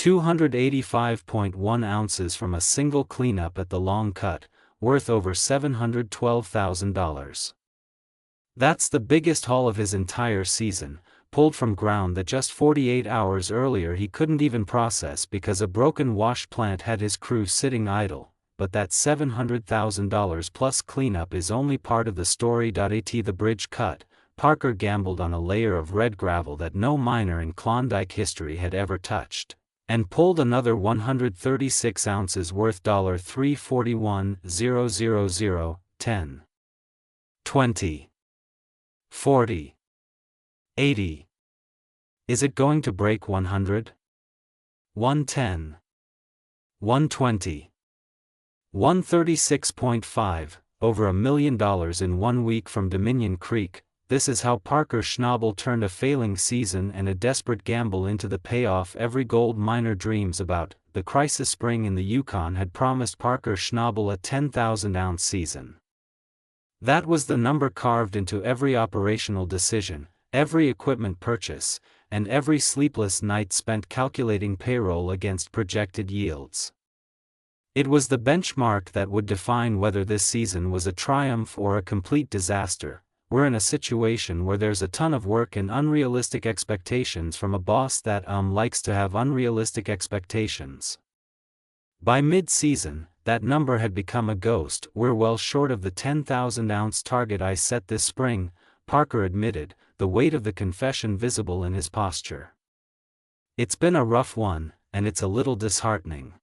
285.1 ounces from a single cleanup at the long cut, worth over $712,000. That's the biggest haul of his entire season, pulled from ground that just 48 hours earlier he couldn't even process because a broken wash plant had his crew sitting idle. But that $700,000 plus cleanup is only part of the story. At the bridge cut, Parker gambled on a layer of red gravel that no miner in Klondike history had ever touched, and pulled another 136 ounces worth $341,000, 10, 20, 40, 80. Is it going to break 100? 110, 120. 136.5, over $1 million in 1 week from Dominion Creek. This is how Parker Schnabel turned a failing season and a desperate gamble into the payoff every gold miner dreams about. The crisis spring in the Yukon had promised Parker Schnabel a 10,000-ounce season. That was the number carved into every operational decision, every equipment purchase, and every sleepless night spent calculating payroll against projected yields. It was the benchmark that would define whether this season was a triumph or a complete disaster. We're in a situation where there's a ton of work and unrealistic expectations from a boss that likes to have unrealistic expectations. By mid-season, that number had become a ghost. We're well short of the 10,000-ounce target I set this spring, Parker admitted, the weight of the confession visible in his posture. It's been a rough one, and it's a little disheartening.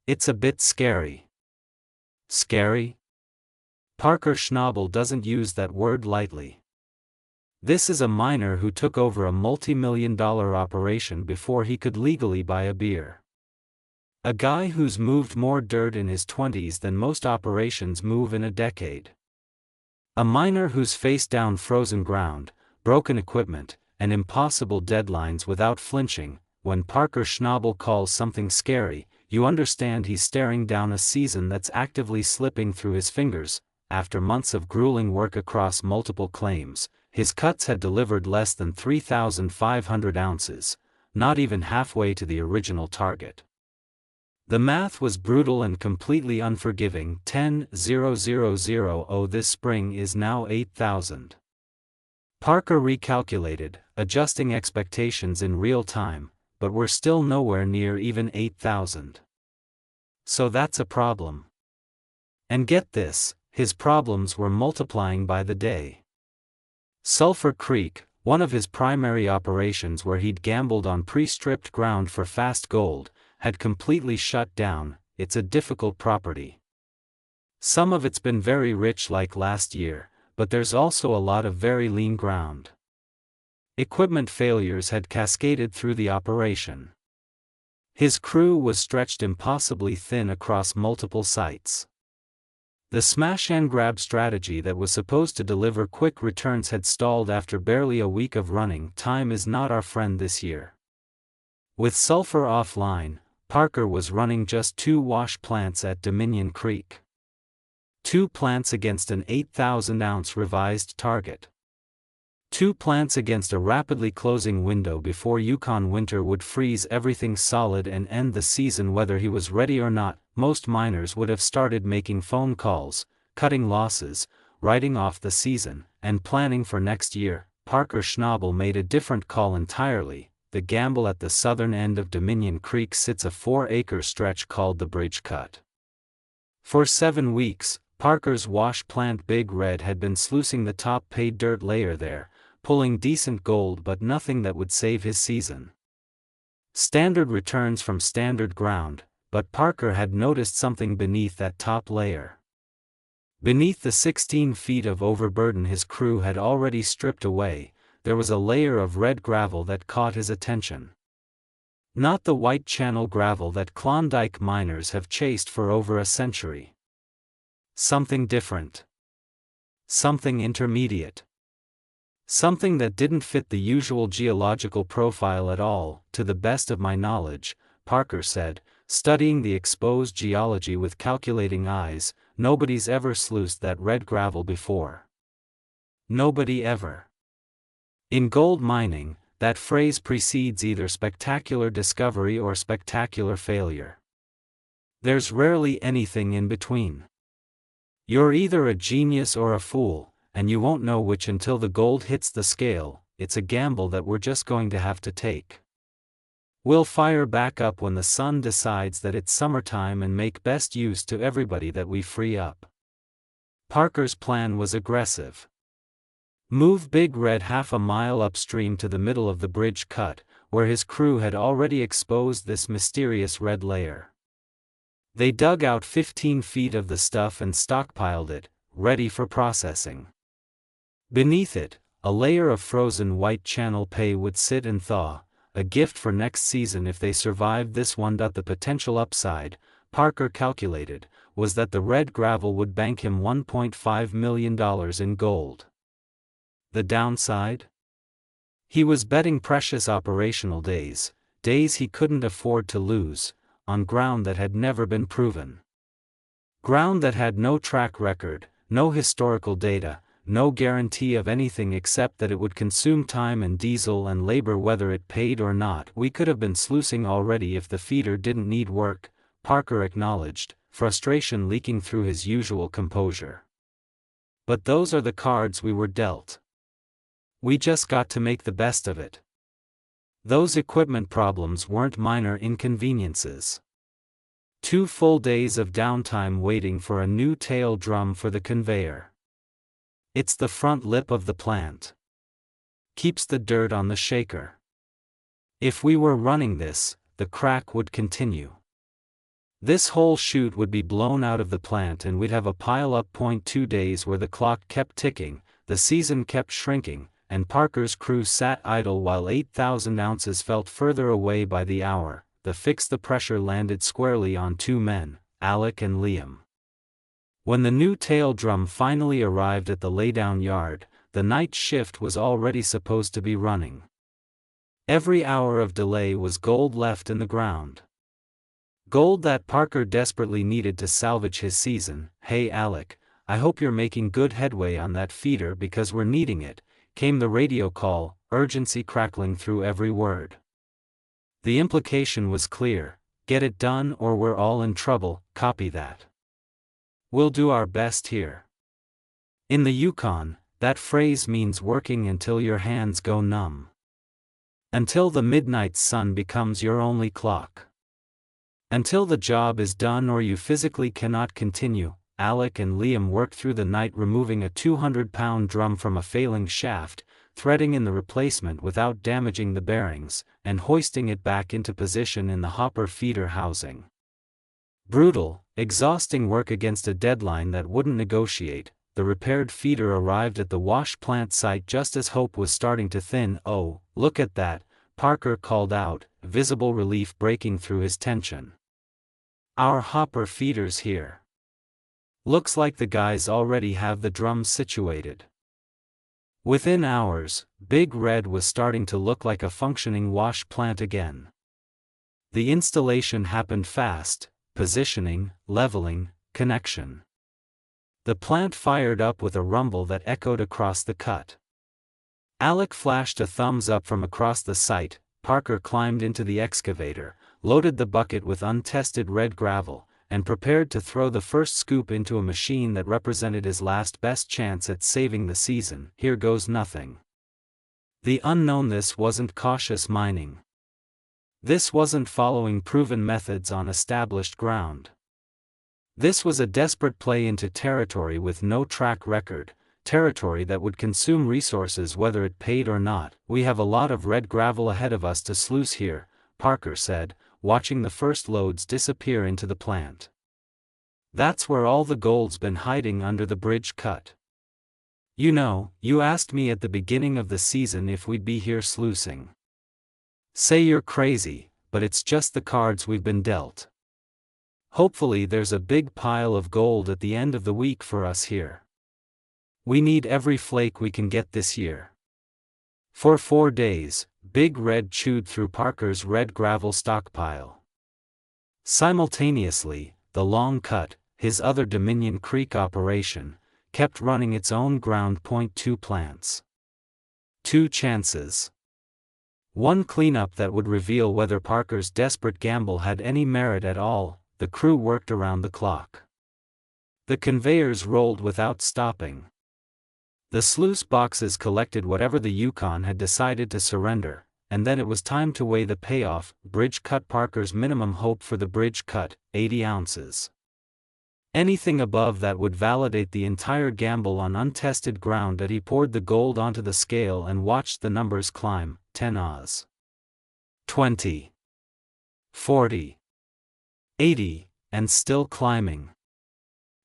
It's a bit scary. Scary? Parker Schnabel doesn't use that word lightly. This is a miner who took over a multi-million-dollar operation before he could legally buy a beer. A guy who's moved more dirt in his 20s than most operations move in a decade. A miner who's faced down frozen ground, broken equipment, and impossible deadlines without flinching. When Parker Schnabel calls something scary, you understand he's staring down a season that's actively slipping through his fingers. After months of grueling work across multiple claims, his cuts had delivered less than 3,500 ounces, not even halfway to the original target. The math was brutal and completely unforgiving. 10,000 this spring is now 8,000. Parker recalculated, adjusting expectations in real time, but we're still nowhere near even 8,000. So that's a problem. And get this, his problems were multiplying by the day. Sulphur Creek, one of his primary operations where he'd gambled on pre-stripped ground for fast gold, had completely shut down. It's a difficult property. Some of it's been very rich like last year, but there's also a lot of very lean ground. Equipment failures had cascaded through the operation. His crew was stretched impossibly thin across multiple sites. The smash-and-grab strategy that was supposed to deliver quick returns had stalled after barely a week of running. Time is not our friend this year. With sulfur offline, Parker was running just 2 wash plants at Dominion Creek. 2 plants against an 8,000-ounce revised target. 2 plants against a rapidly closing window before Yukon winter would freeze everything solid and end the season whether he was ready or not. Most miners would have started making phone calls, cutting losses, writing off the season, and planning for next year. Parker Schnabel made a different call entirely. The gamble at the southern end of Dominion Creek sits a 4-acre stretch called the Bridge Cut. For 7 weeks, Parker's wash plant Big Red had been sluicing the top paid dirt layer there, pulling decent gold but nothing that would save his season. Standard returns from standard ground, but Parker had noticed something beneath that top layer. Beneath the 16 feet of overburden his crew had already stripped away, there was a layer of red gravel that caught his attention. Not the white channel gravel that Klondike miners have chased for over a century. Something different. Something intermediate. Something that didn't fit the usual geological profile at all. To the best of my knowledge, Parker said, studying the exposed geology with calculating eyes, nobody's ever sluiced that red gravel before. Nobody ever. In gold mining, that phrase precedes either spectacular discovery or spectacular failure. There's rarely anything in between. You're either a genius or a fool, and you won't know which until the gold hits the scale. It's a gamble that we're just going to have to take. We'll fire back up when the sun decides that it's summertime and make best use to everybody that we free up. Parker's plan was aggressive. Move Big Red half a mile upstream to the middle of the bridge cut, where his crew had already exposed this mysterious red layer. They dug out 15 feet of the stuff and stockpiled it, ready for processing. Beneath it, a layer of frozen white channel pay would sit and thaw, a gift for next season if they survived this one. The potential upside, Parker calculated, was that the red gravel would bank him $1.5 million in gold. The downside? He was betting precious operational days he couldn't afford to lose, on ground that had never been proven. Ground that had no track record, no historical data, no guarantee of anything except that it would consume time and diesel and labor whether it paid or not. We could have been sluicing already if the feeder didn't need work, Parker acknowledged, frustration leaking through his usual composure. But those are the cards we were dealt. We just got to make the best of it. Those equipment problems weren't minor inconveniences. 2 full days of downtime waiting for a new tail drum for the conveyor. It's the front lip of the plant. Keeps the dirt on the shaker. If we were running this, the crack would continue. This whole chute would be blown out of the plant and we'd have a pile-up. 2 days where the clock kept ticking, the season kept shrinking, and Parker's crew sat idle while 8,000 ounces felt further away by the hour. The fix the pressure landed squarely on 2 men, Alec and Liam. When the new tail drum finally arrived at the laydown yard, the night shift was already supposed to be running. Every hour of delay was gold left in the ground. Gold that Parker desperately needed to salvage his season. "Hey Alec, I hope you're making good headway on that feeder because we're needing it," came the radio call, urgency crackling through every word. The implication was clear: get it done or we're all in trouble. Copy that. We'll do our best here. In the Yukon, that phrase means working until your hands go numb. Until the midnight sun becomes your only clock. Until the job is done or you physically cannot continue. Alec and Liam worked through the night removing a 200-pound drum from a failing shaft, threading in the replacement without damaging the bearings, and hoisting it back into position in the hopper feeder housing. Brutal, exhausting work against a deadline that wouldn't negotiate. The repaired feeder arrived at the wash plant site just as hope was starting to thin. "Oh, look at that," Parker called out, visible relief breaking through his tension. "Our hopper feeder's here. Looks like the guys already have the drums situated." Within hours, Big Red was starting to look like a functioning wash plant again. The installation happened fast: positioning, leveling, connection. The plant fired up with a rumble that echoed across the cut. Alec flashed a thumbs up from across the site. Parker climbed into the excavator, loaded the bucket with untested red gravel, and prepared to throw the first scoop into a machine that represented his last best chance at saving the season. Here goes nothing. The unknown. This wasn't cautious mining. This wasn't following proven methods on established ground. This was a desperate play into territory with no track record, territory that would consume resources whether it paid or not. "We have a lot of red gravel ahead of us to sluice here," Parker said, watching the first loads disappear into the plant. "That's where all the gold's been hiding under the bridge cut. You know, you asked me at the beginning of the season if we'd be here sluicing. Say you're crazy, but it's just the cards we've been dealt. Hopefully there's a big pile of gold at the end of the week for us here. We need every flake we can get this year." For 4 days, Big Red chewed through Parker's red gravel stockpile. Simultaneously, the Long Cut, his other Dominion Creek operation, kept running its own ground. 2 plants. 2 chances. One cleanup that would reveal whether Parker's desperate gamble had any merit at all. The crew worked around the clock. The conveyors rolled without stopping. The sluice boxes collected whatever the Yukon had decided to surrender, and then it was time to weigh the payoff. Bridge cut. Parker's minimum hope for the bridge cut, 80 ounces. Anything above that would validate the entire gamble on untested ground. That he poured the gold onto the scale and watched the numbers climb. 10 Oz. 20. 40. 80, and still climbing.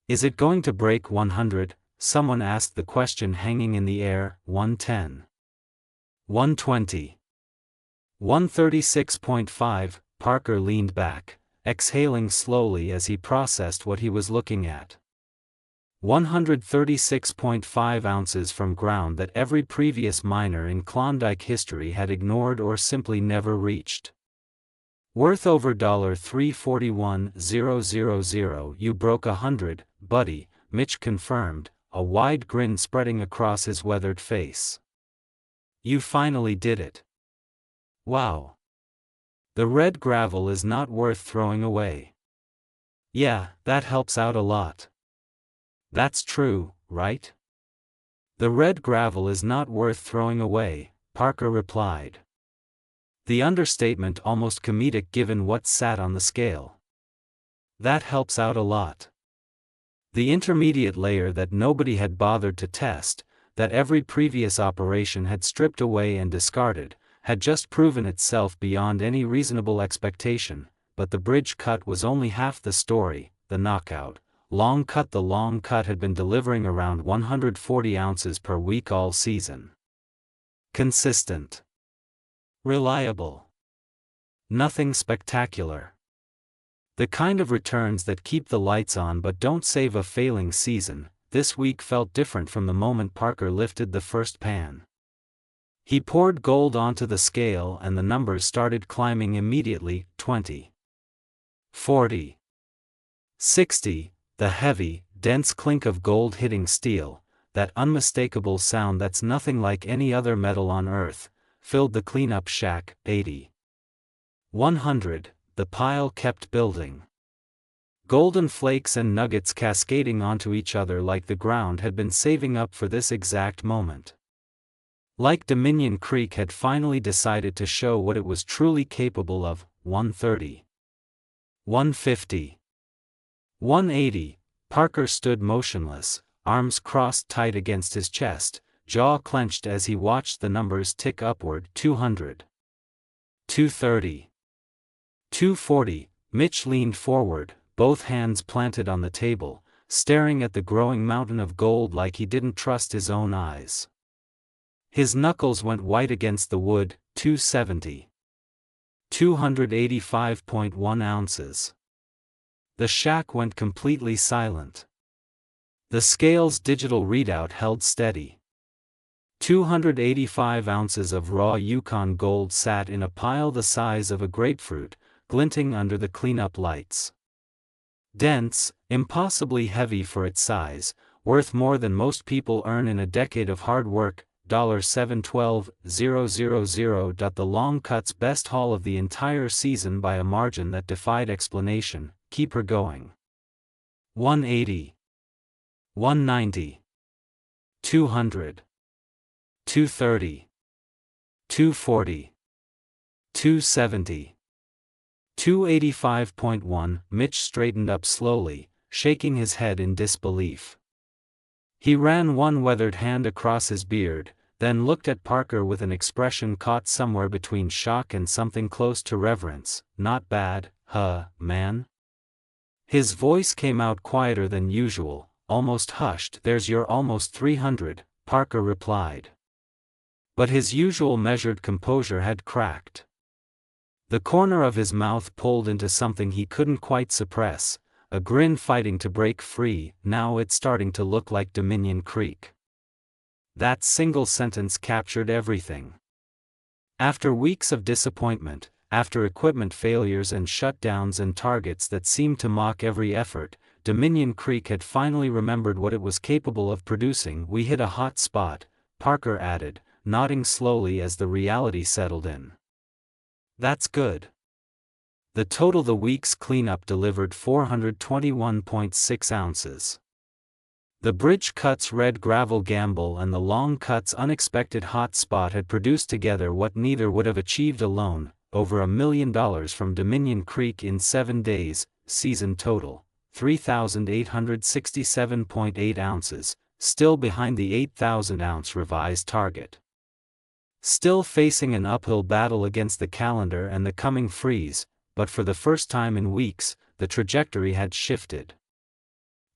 Is it going to break 100? Someone asked the question, hanging in the air. 110. 120. 136.5. Parker leaned back, exhaling slowly as he processed what he was looking at. 136.5 ounces from ground that every previous miner in Klondike history had ignored or simply never reached. Worth over $341,000. You broke 100, buddy, Mitch confirmed, a wide grin spreading across his weathered face. You finally did it. Wow. The red gravel is not worth throwing away. Yeah, that helps out a lot. That's true, right? The red gravel is not worth throwing away, Parker replied. The understatement almost comedic given what sat on the scale. That helps out a lot. The intermediate layer that nobody had bothered to test, that every previous operation had stripped away and discarded, had just proven itself beyond any reasonable expectation, but the bridge cut was only half the story. The knockout, long cut. The long cut had been delivering around 140 ounces per week all season. Consistent. Reliable. Nothing spectacular. The kind of returns that keep the lights on but don't save a failing season. This week felt different from the moment Parker lifted the first pan. He poured gold onto the scale and the numbers started climbing immediately. 20. 40. 60. The heavy, dense clink of gold hitting steel, that unmistakable sound that's nothing like any other metal on Earth, filled the cleanup shack. 80. 100. The pile kept building. Golden flakes and nuggets cascading onto each other like the ground had been saving up for this exact moment. Like Dominion Creek had finally decided to show what it was truly capable of. 130. 150. 180. Parker stood motionless, arms crossed tight against his chest, jaw clenched as he watched the numbers tick upward. 200. 230. 240. Mitch leaned forward, both hands planted on the table, staring at the growing mountain of gold like he didn't trust his own eyes. His knuckles went white against the wood. 270. 285.1 ounces. The shack went completely silent. The scale's digital readout held steady. 285 ounces of raw Yukon gold sat in a pile the size of a grapefruit, glinting under the cleanup lights. Dense, impossibly heavy for its size, worth more than most people earn in a decade of hard work. $712,000. The long cut's best haul of the entire season by a margin that defied explanation. Keep her going. 180. 190. 200. 230. 240. 270. 285.1. Mitch straightened up slowly, shaking his head in disbelief. He ran one weathered hand across his beard, then looked at Parker with an expression caught somewhere between shock and something close to reverence. Not bad, huh, man? His voice came out quieter than usual, almost hushed. There's your almost 300, Parker replied. But his usual measured composure had cracked. The corner of his mouth pulled into something he couldn't quite suppress, a grin fighting to break free. Now it's starting to look like Dominion Creek. That single sentence captured everything. After weeks of disappointment, after equipment failures and shutdowns and targets that seemed to mock every effort, Dominion Creek had finally remembered what it was capable of producing. We hit a hot spot, Parker added, nodding slowly as the reality settled in. That's good. The total the week's cleanup delivered 421.6 ounces. The Bridge Cuts Red Gravel Gamble and the Long Cuts Unexpected Hot Spot had produced together what neither would have achieved alone, over $1 million from Dominion Creek in 7 days, season total, 3,867.8 ounces, still behind the 8,000-ounce revised target. Still facing an uphill battle against the calendar and the coming freeze, but for the first time in weeks, the trajectory had shifted.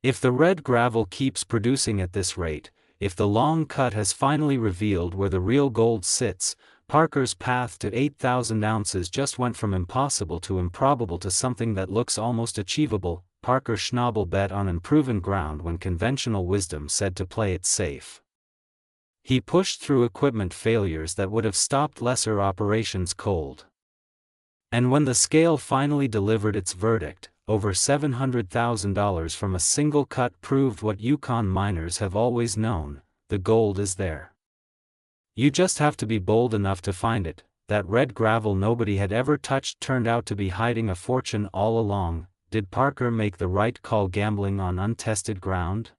If the red gravel keeps producing at this rate, if the long cut has finally revealed where the real gold sits, Parker's path to 8,000 ounces just went from impossible to improbable to something that looks almost achievable. Parker Schnabel bet on unproven ground when conventional wisdom said to play it safe. He pushed through equipment failures that would have stopped lesser operations cold. And when the scale finally delivered its verdict, over $700,000 from a single cut proved what Yukon miners have always known: the gold is there. You just have to be bold enough to find it. That red gravel nobody had ever touched turned out to be hiding a fortune all along. Did Parker make the right call gambling on untested ground?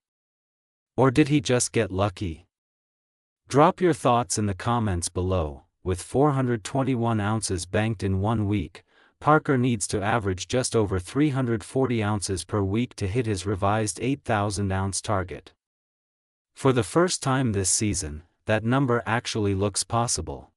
Or did he just get lucky? Drop your thoughts in the comments below. With 421 ounces banked in 1 week, Parker needs to average just over 340 ounces per week to hit his revised 8,000-ounce target. For the first time this season, that number actually looks possible.